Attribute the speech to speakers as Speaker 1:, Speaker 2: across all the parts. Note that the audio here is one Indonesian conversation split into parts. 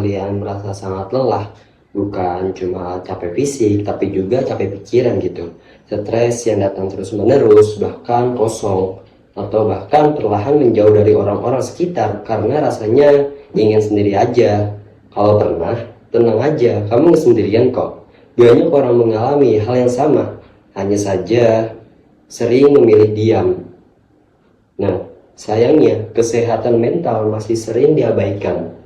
Speaker 1: kalian merasa sangat lelah, bukan cuma capek fisik, tapi juga capek pikiran gitu. Stres yang datang terus-menerus, bahkan kosong, atau bahkan perlahan menjauh dari orang-orang sekitar karena rasanya ingin sendiri aja. Kalau pernah, tenang aja, kamu nggak sendirian kok. Banyak orang mengalami hal yang sama, hanya saja sering memilih diam. Nah, sayangnya kesehatan mental masih sering diabaikan.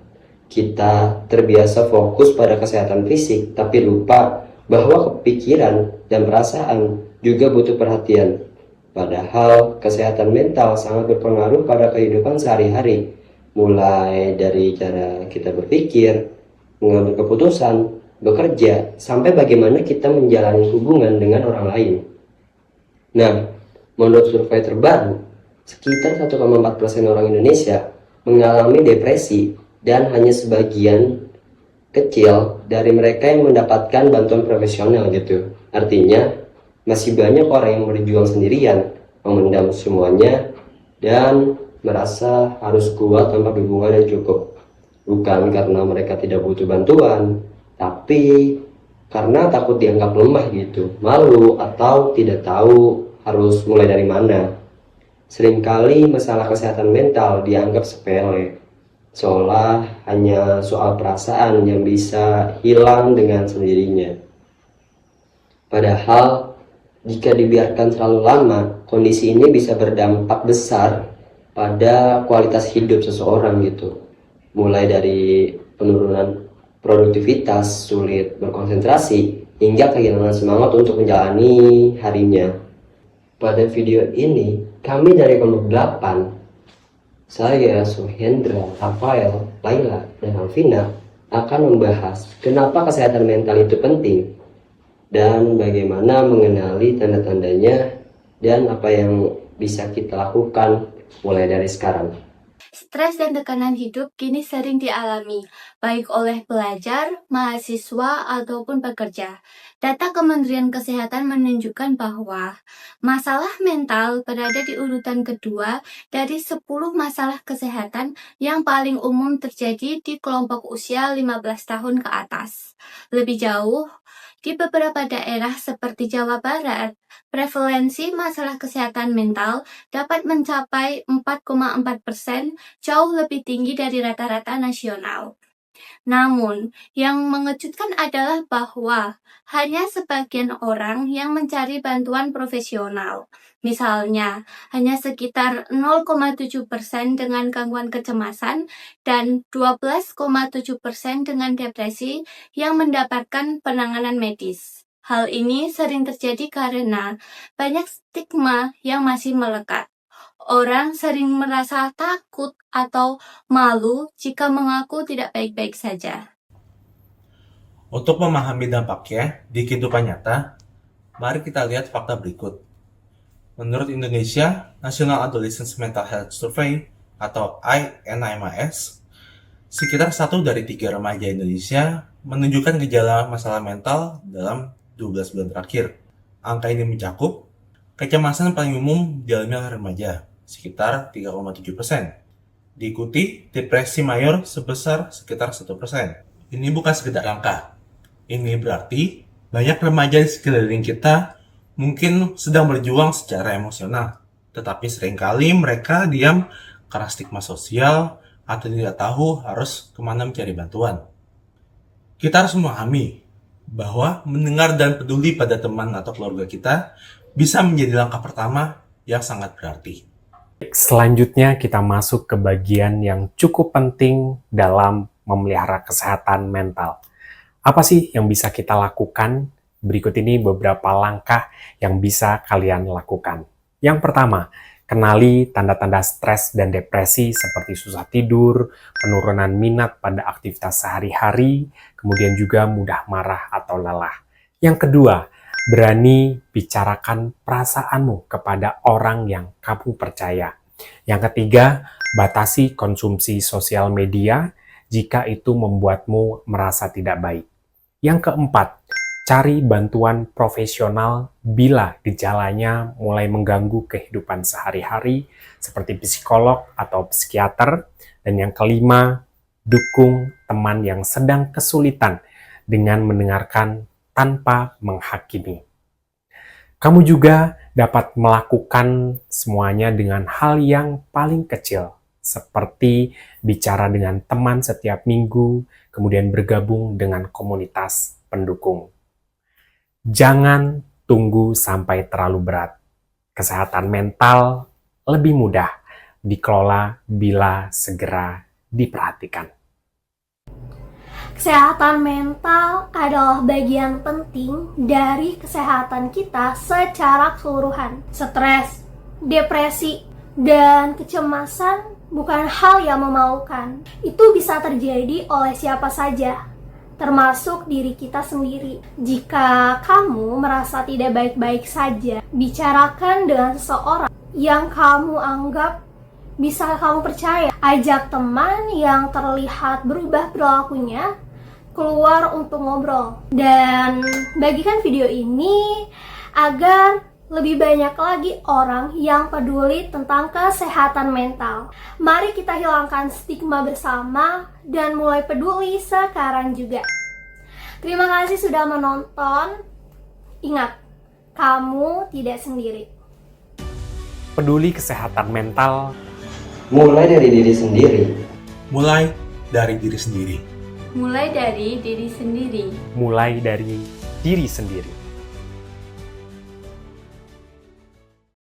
Speaker 1: Kita terbiasa fokus pada kesehatan fisik, tapi lupa bahwa pikiran dan perasaan juga butuh perhatian. Padahal kesehatan mental sangat berpengaruh pada kehidupan sehari-hari, mulai dari cara kita berpikir, mengambil keputusan, bekerja, sampai bagaimana kita menjalani hubungan dengan orang lain. Nah, menurut survei terbaru, sekitar 1,4% orang Indonesia mengalami depresi dan hanya sebagian kecil dari mereka yang mendapatkan bantuan profesional gitu. Artinya, masih banyak orang yang berjuang sendirian, memendam semuanya, dan merasa harus kuat tanpa dukungan yang cukup. Bukan karena mereka tidak butuh bantuan, tapi karena takut dianggap lemah gitu, malu, atau tidak tahu harus mulai dari mana. Seringkali masalah kesehatan mental dianggap sepele, seolah hanya soal perasaan yang bisa hilang dengan sendirinya. Padahal, jika dibiarkan terlalu lama, kondisi ini bisa berdampak besar pada kualitas hidup seseorang gitu. Mulai dari penurunan produktivitas, sulit berkonsentrasi, hingga kehilangan semangat untuk menjalani harinya. Pada video ini, kami dari kelompok 8, saya, Suhendra, Rafael, Laila, dan Alvina akan membahas kenapa kesehatan mental itu penting dan bagaimana mengenali tanda-tandanya dan apa yang bisa kita lakukan mulai dari sekarang.
Speaker 2: Stres dan tekanan hidup kini sering dialami, baik oleh pelajar, mahasiswa, ataupun pekerja. Data Kementerian Kesehatan menunjukkan bahwa masalah mental berada di urutan kedua dari 10 masalah kesehatan yang paling umum terjadi di kelompok usia 15 tahun ke atas. Lebih jauh, di beberapa daerah seperti Jawa Barat, prevalensi masalah kesehatan mental dapat mencapai 4,4%, jauh lebih tinggi dari rata-rata nasional. Namun, yang mengejutkan adalah bahwa hanya sebagian orang yang mencari bantuan profesional. Misalnya, hanya sekitar 0,7% dengan gangguan kecemasan dan 12,7% dengan depresi yang mendapatkan penanganan medis. Hal ini sering terjadi karena banyak stigma yang masih melekat. Orang sering merasa takut atau malu jika mengaku tidak baik-baik saja.
Speaker 3: Untuk memahami dampaknya di kehidupan nyata, mari kita lihat fakta berikut. Menurut Indonesia National Adolescent Mental Health Survey atau INMAS, sekitar 1 dari 3 remaja Indonesia menunjukkan gejala masalah mental dalam 12 bulan terakhir. Angka ini mencakup kecemasan paling umum dialami oleh remaja, sekitar 3,7%. Diikuti depresi mayor sebesar sekitar 1%. Ini bukan sekedar angka. Ini berarti banyak remaja di sekeliling kita mungkin sedang berjuang secara emosional, tetapi seringkali mereka diam karena stigma sosial atau tidak tahu harus kemana mencari bantuan. Kita harus memahami bahwa mendengar dan peduli pada teman atau keluarga kita bisa menjadi langkah pertama yang sangat berarti.
Speaker 4: Selanjutnya kita masuk ke bagian yang cukup penting dalam memelihara kesehatan mental. Apa sih yang bisa kita lakukan? Berikut ini beberapa langkah yang bisa kalian lakukan. Yang pertama, kenali tanda-tanda stres dan depresi seperti susah tidur, penurunan minat pada aktivitas sehari-hari, kemudian juga mudah marah atau lelah. Yang kedua, berani bicarakan perasaanmu kepada orang yang kamu percaya. Yang ketiga, batasi konsumsi sosial media jika itu membuatmu merasa tidak baik. Yang keempat, cari bantuan profesional bila gejalanya mulai mengganggu kehidupan sehari-hari seperti psikolog atau psikiater. Dan yang kelima, Dukung teman yang sedang kesulitan dengan mendengarkan tanpa menghakimi. Kamu juga dapat melakukan semuanya dengan hal yang paling kecil, seperti bicara dengan teman setiap minggu, kemudian bergabung dengan komunitas pendukung. Jangan tunggu sampai terlalu berat. Kesehatan mental lebih mudah dikelola bila segera diperhatikan.
Speaker 5: Kesehatan mental adalah bagian penting dari kesehatan kita secara keseluruhan. Stres, depresi, dan kecemasan bukan hal yang memaukan. Itu bisa terjadi oleh siapa saja, termasuk diri kita sendiri. Jika kamu merasa tidak baik-baik saja, bicarakan dengan seseorang yang kamu anggap bisa kamu percaya. Ajak teman yang terlihat berubah perilakunya keluar untuk ngobrol. Dan bagikan video ini agar lebih banyak lagi orang yang peduli tentang kesehatan mental. Mari kita hilangkan stigma bersama dan mulai peduli sekarang juga. Terima kasih sudah menonton. Ingat, kamu tidak sendiri.
Speaker 4: Peduli kesehatan mental
Speaker 1: Mulai dari diri sendiri.
Speaker 3: Mulai dari diri sendiri.
Speaker 2: Mulai dari diri sendiri.
Speaker 4: mulai dari diri sendiri.